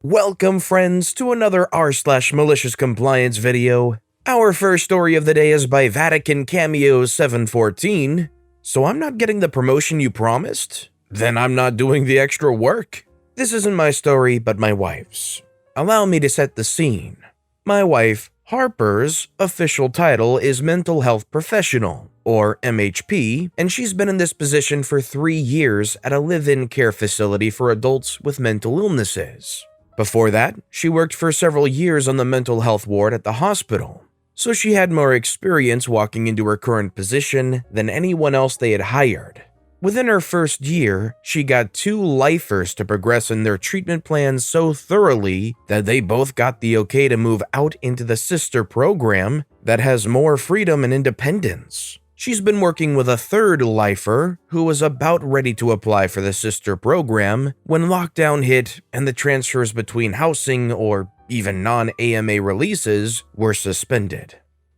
Welcome, friends, to another r/malicious compliance video. Our first story of the day is by Vatican Cameo 714. So I'm not getting the promotion you promised? Then I'm not doing the extra work. This isn't my story, but my wife's. Allow me to set the scene. My wife, Harper's, official title is Mental Health Professional, or MHP, and she's been in this position for 3 years at a live-in care facility for adults with mental illnesses. Before that, she worked for several years on the mental health ward at the hospital, so she had more experience walking into her current position than anyone else they had hired. Within her first year, she got 2 lifers to progress in their treatment plans so thoroughly that they both got the okay to move out into the sister program that has more freedom and independence. She's been working with a 3rd lifer who was about ready to apply for the sister program when lockdown hit and the transfers between housing or even non-AMA releases were suspended.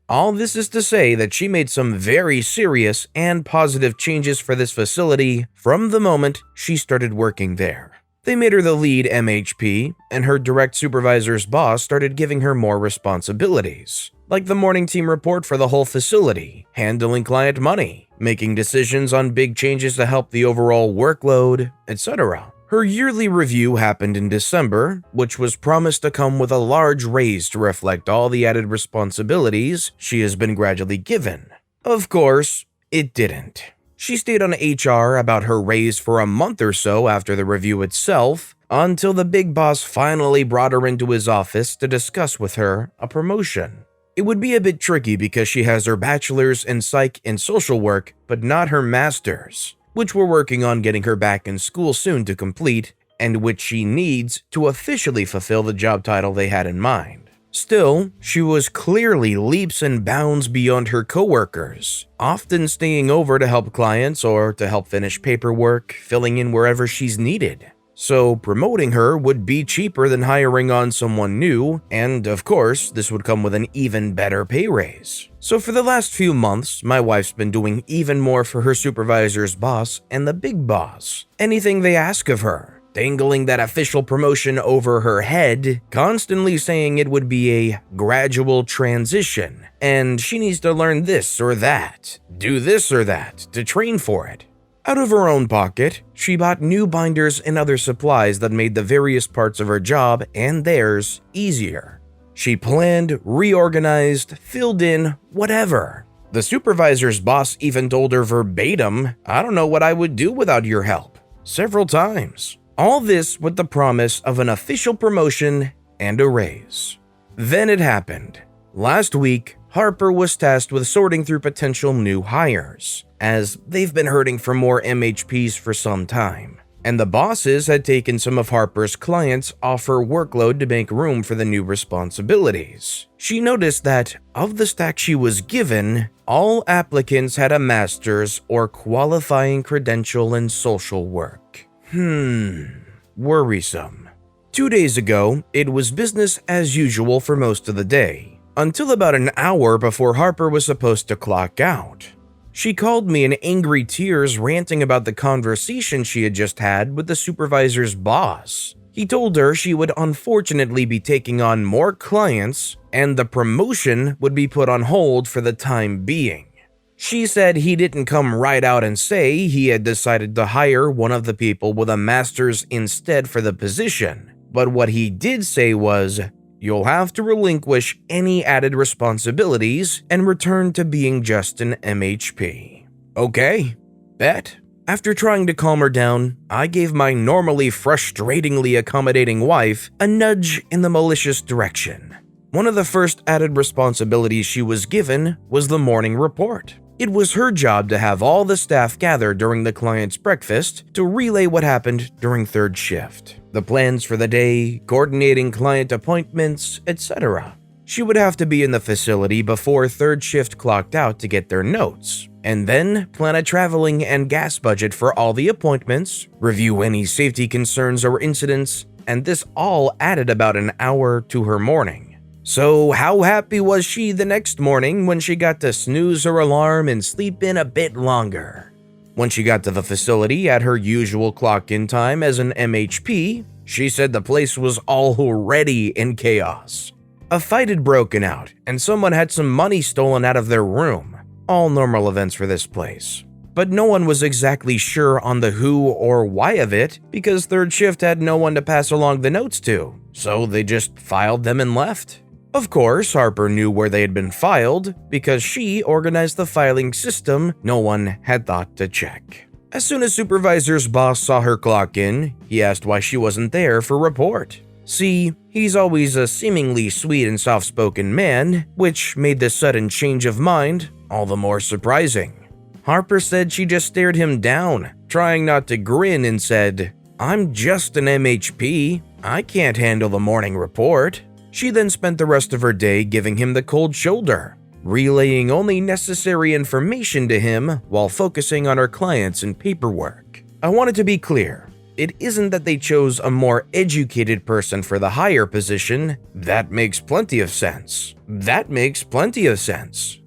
All this is to say that she made some very serious and positive changes for this facility from the moment she started working there. They made her the lead MHP, and her direct supervisor's boss started giving her more responsibilities, like the morning team report for the whole facility, handling client money, making decisions on big changes to help the overall workload, etc. Her yearly review happened in December, which was promised to come with a large raise to reflect all the added responsibilities she has been gradually given. Of course, it didn't. She stayed on HR about her raise for a month or so after the review itself, until the big boss finally brought her into his office to discuss with her a promotion. It would be a bit tricky because she has her bachelor's in psych and social work, but not her master's, which we're working on getting her back in school soon to complete, and which she needs to officially fulfill the job title they had in mind. Still, she was clearly leaps and bounds beyond her coworkers, often staying over to help clients or to help finish paperwork, filling in wherever she's needed. So promoting her would be cheaper than hiring on someone new, and of course, this would come with an even better pay raise. So for the last few months, my wife's been doing even more for her supervisor's boss and the big boss. Anything they ask of her, dangling that official promotion over her head, constantly saying it would be a gradual transition, and she needs to learn this or that, do this or that to train for it. Out of her own pocket, she bought new binders and other supplies that made the various parts of her job and theirs easier. She planned, reorganized, filled in, whatever. The supervisor's boss even told her verbatim, "I don't know what I would do without your help," several times. All this with the promise of an official promotion and a raise. Then it happened. Last week, Harper was tasked with sorting through potential new hires, as they've been hurting for more MHPs for some time, and the bosses had taken some of Harper's clients off her workload to make room for the new responsibilities. She noticed that, of the stack she was given, all applicants had a master's or qualifying credential in social work. Worrisome. 2 days ago, it was business as usual for most of the day, until about an hour before Harper was supposed to clock out. She called me in angry tears, ranting about the conversation she had just had with the supervisor's boss. He told her she would unfortunately be taking on more clients and the promotion would be put on hold for the time being. She said he didn't come right out and say he had decided to hire one of the people with a master's instead for the position, but what he did say was, "You'll have to relinquish any added responsibilities and return to being just an MHP." Okay, bet. After trying to calm her down, I gave my normally frustratingly accommodating wife a nudge in the malicious direction. One of the first added responsibilities she was given was the morning report. It was her job to have all the staff gather during the client's breakfast to relay what happened during 3rd shift, the plans for the day, coordinating client appointments, etc. She would have to be in the facility before 3rd shift clocked out to get their notes, and then plan a traveling and gas budget for all the appointments, review any safety concerns or incidents, and this all added about an hour to her morning. So how happy was she the next morning when she got to snooze her alarm and sleep in a bit longer? When she got to the facility at her usual clock-in time as an MHP, She said the place was already in chaos. A fight had broken out, and someone had some money stolen out of their room. All normal events for this place. But no one was exactly sure on the who or why of it because third shift had no one to pass along the notes to, so they just filed them and left. Of course, Harper knew where they had been filed because she organized the filing system no one had thought to check. As soon as Supervisor's boss saw her clock in, he asked why she wasn't there for report. See, he's always a seemingly sweet and soft-spoken man, which made this sudden change of mind all the more surprising. Harper said she just stared him down, trying not to grin, and said, "I'm just an MHP. I can't handle the morning report." She then spent the rest of her day giving him the cold shoulder, relaying only necessary information to him while focusing on her clients and paperwork. I wanted to be clear. It isn't that they chose a more educated person for the higher position. That makes plenty of sense.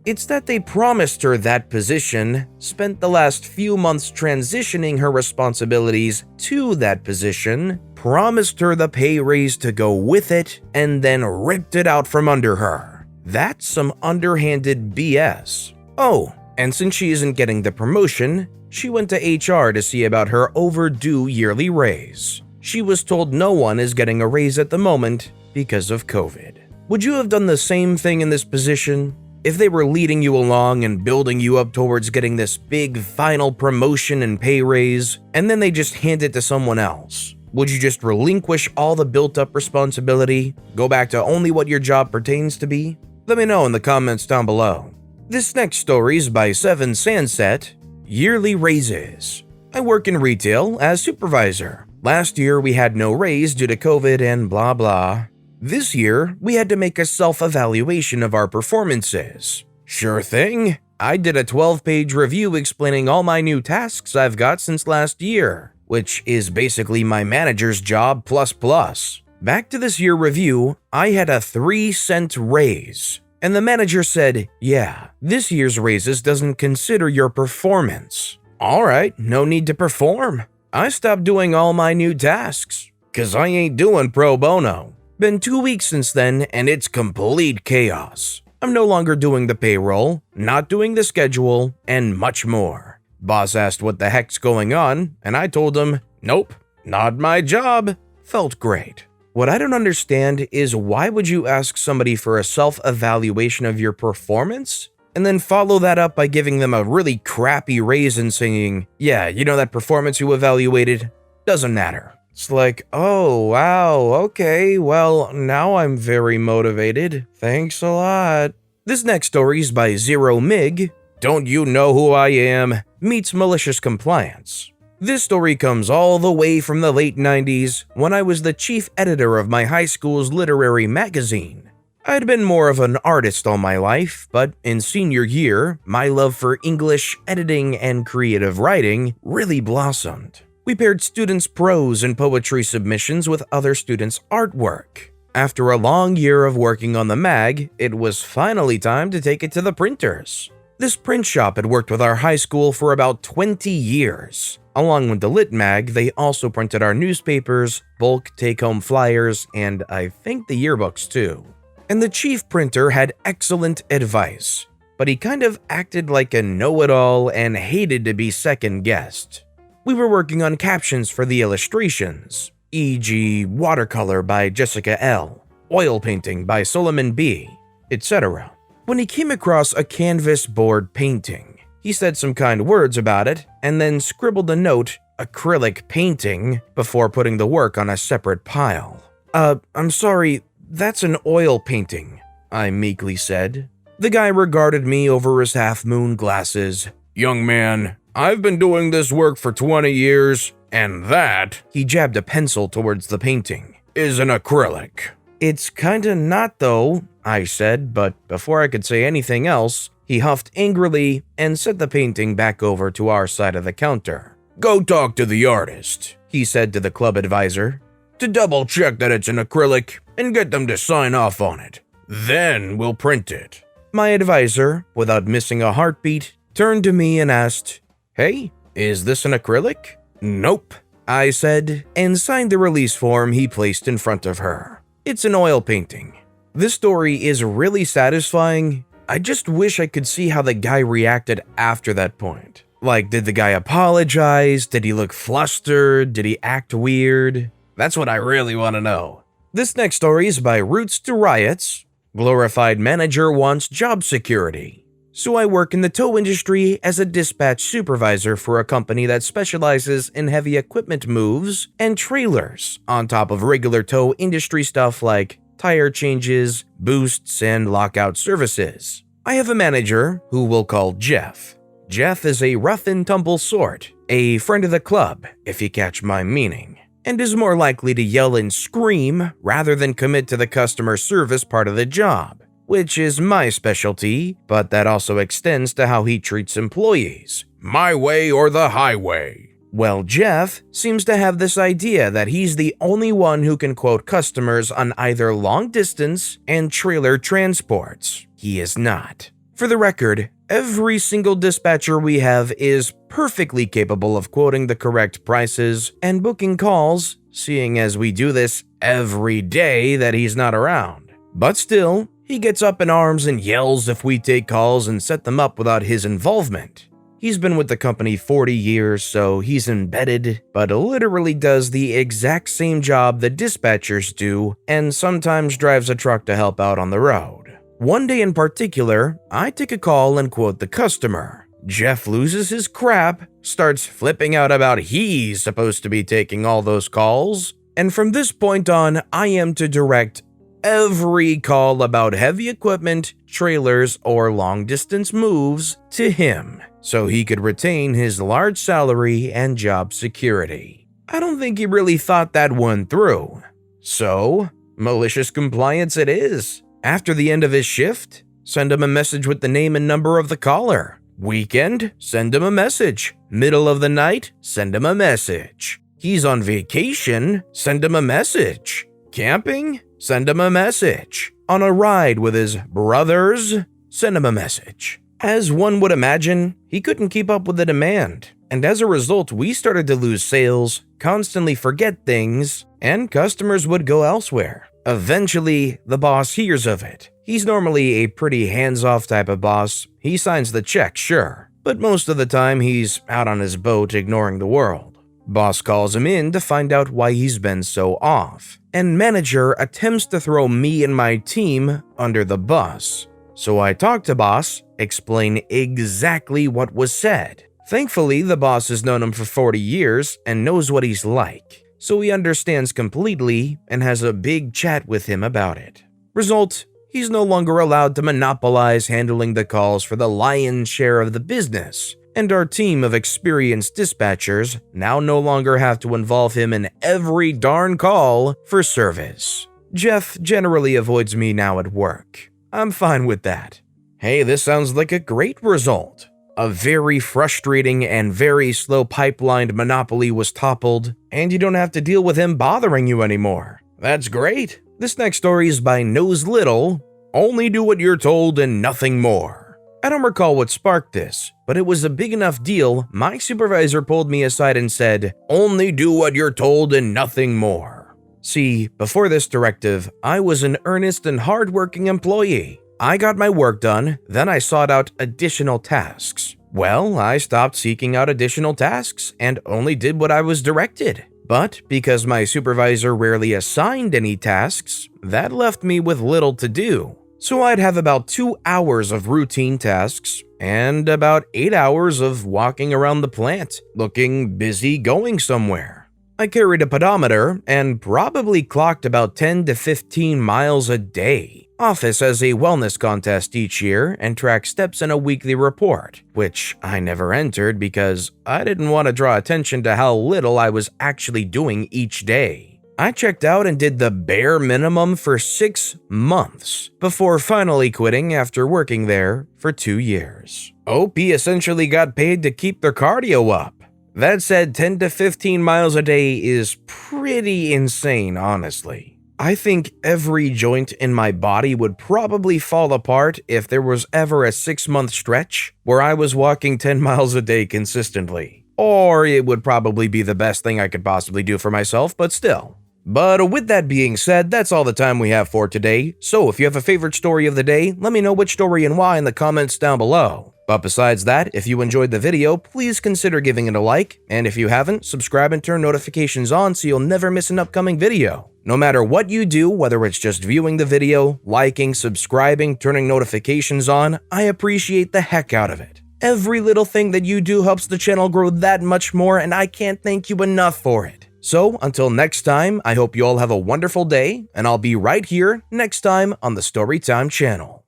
It's that they promised her that position, spent the last few months transitioning her responsibilities to that position, promised her the pay raise to go with it, and then ripped it out from under her. That's some underhanded BS. Oh, and since she isn't getting the promotion, she went to HR to see about her overdue yearly raise. She was told no one is getting a raise at the moment because of COVID. Would you have done the same thing in this position? If they were leading you along and building you up towards getting this big final promotion and pay raise, and then they just hand it to someone else, would you just relinquish all the built-up responsibility, go back to only what your job pertains to be? Let me know in the comments down below. This next story is by Seven Sanset. Yearly raises. I work in retail as supervisor. Last year we had no raise due to COVID and blah blah. This year we had to make a self-evaluation of our performances. Sure thing. I did a 12-page review explaining all my new tasks I've got since last year, which is basically my manager's job plus. Back to this year review, I had a 3-cent raise. And the manager said, "Yeah, this year's raises doesn't consider your performance." Alright, no need to perform. I stopped doing all my new tasks, cause I ain't doing pro bono. Been 2 weeks since then and it's complete chaos. I'm no longer doing the payroll, not doing the schedule, and much more. Boss asked what the heck's going on, and I told him, "Nope, not my job." Felt great. What I don't understand is why would you ask somebody for a self-evaluation of your performance and then follow that up by giving them a really crappy raise and saying, "Yeah, you know that performance you evaluated? Doesn't matter." It's like, oh, wow, okay, well, now I'm very motivated. Thanks a lot. This next story is by Zero Mig. Don't you know who I am? Meets malicious compliance. This story comes all the way from the late 90s when I was the chief editor of my high school's literary magazine. I'd been more of an artist all my life, but in senior year, my love for English, editing, and creative writing really blossomed. We paired students' prose and poetry submissions with other students' artwork. After a long year of working on the mag, it was finally time to take it to the printers. This print shop had worked with our high school for about 20 years. Along with the Lit Mag, they also printed our newspapers, bulk take-home flyers, and I think the yearbooks too. And the chief printer had excellent advice, but he kind of acted like a know-it-all and hated to be second-guessed. We were working on captions for the illustrations, e.g. watercolor by Jessica L., oil painting by Solomon B., etc. When he came across a canvas board painting, he said some kind words about it and then scribbled a note, "acrylic painting," before putting the work on a separate pile. I'm sorry, that's an oil painting," I meekly said. The guy regarded me over his half-moon glasses. "Young man, I've been doing this work for 20 years, and that," he jabbed a pencil towards the painting, "is an acrylic." "It's kinda not though," I said, but before I could say anything else, he huffed angrily and sent the painting back over to our side of the counter. "Go talk to the artist," he said to the club advisor, "to double check that it's an acrylic and get them to sign off on it. Then we'll print it." My advisor, without missing a heartbeat, turned to me and asked, "Hey, is this an acrylic?" "Nope." I said, and signed the release form he placed in front of her. It's an oil painting. This story is really satisfying. I just wish I could see how the guy reacted after that point. Like, did the guy apologize? Did he look flustered? Did he act weird? That's what I really want to know. This next story is by Roots to Riots. Glorified manager wants job security. So I work in the tow industry as a dispatch supervisor for a company that specializes in heavy equipment moves and trailers, on top of regular tow industry stuff like tire changes, boosts, and lockout services. I have a manager who we'll call Jeff. Jeff is a rough and tumble sort, a friend of the club, if you catch my meaning, and is more likely to yell and scream rather than commit to the customer service part of the job, which is my specialty, but that also extends to how he treats employees. My way or the highway. Well, Jeff seems to have this idea that he's the only one who can quote customers on either long distance and trailer transports. He is not. For the record, every single dispatcher we have is perfectly capable of quoting the correct prices and booking calls, seeing as we do this every day that he's not around. But still, he gets up in arms and yells if we take calls and set them up without his involvement. He's been with the company 40 years, so he's embedded, but literally does the exact same job the dispatchers do, and sometimes drives a truck to help out on the road. One day in particular, I take a call and quote the customer. Jeff loses his crap, starts flipping out about he's supposed to be taking all those calls, and from this point on, I am to direct every call about heavy equipment, trailers, or long-distance moves to him, so he could retain his large salary and job security. I don't think he really thought that one through. So, malicious compliance it is. After the end of his shift, send him a message with the name and number of the caller. Weekend, send him a message. Middle of the night, send him a message. He's on vacation, send him a message. Camping? Send him a message. On a ride with his brothers? Send him a message. As one would imagine, he couldn't keep up with the demand, and as a result, we started to lose sales, constantly forget things, and customers would go elsewhere. Eventually, the boss hears of it. He's normally a pretty hands-off type of boss. He signs the check, sure, but most of the time he's out on his boat ignoring the world. Boss calls him in to find out why he's been so off, and manager attempts to throw me and my team under the bus. So I talk to boss, explain exactly what was said. Thankfully, the boss has known him for 40 years and knows what he's like, so he understands completely and has a big chat with him about it. Result, he's no longer allowed to monopolize handling the calls for the lion's share of the business, and our team of experienced dispatchers now no longer have to involve him in every darn call for service. Jeff generally avoids me now at work. I'm fine with that. Hey, this sounds like a great result. A very frustrating and very slow pipelined monopoly was toppled, and you don't have to deal with him bothering you anymore. That's great. This next story is by Knows Little. Only do what you're told and nothing more. I don't recall what sparked this, but it was a big enough deal, my supervisor pulled me aside and said, "Only do what you're told and nothing more." See, before this directive, I was an earnest and hardworking employee. I got my work done, then I sought out additional tasks. Well, I stopped seeking out additional tasks and only did what I was directed. But because my supervisor rarely assigned any tasks, that left me with little to do. So I'd have about 2 hours of routine tasks and about 8 hours of walking around the plant, looking busy going somewhere. I carried a pedometer and probably clocked about 10 to 15 miles a day. Office has a wellness contest each year and tracks steps in a weekly report, which I never entered because I didn't want to draw attention to how little I was actually doing each day. I checked out and did the bare minimum for 6 months before finally quitting after working there for 2 years. OP essentially got paid to keep their cardio up. That said, 10 to 15 miles a day is pretty insane, honestly. I think every joint in my body would probably fall apart if there was ever a 6-month stretch where I was walking 10 miles a day consistently. Or it would probably be the best thing I could possibly do for myself, but still. But with that being said, that's all the time we have for today. So if you have a favorite story of the day, let me know which story and why in the comments down below. But besides that, if you enjoyed the video, please consider giving it a like, and if you haven't, subscribe and turn notifications on so you'll never miss an upcoming video. No matter what you do, whether it's just viewing the video, liking, subscribing, turning notifications on, I appreciate the heck out of it. Every little thing that you do helps the channel grow that much more, and I can't thank you enough for it. So, until next time, I hope you all have a wonderful day, and I'll be right here next time on the Storytime channel.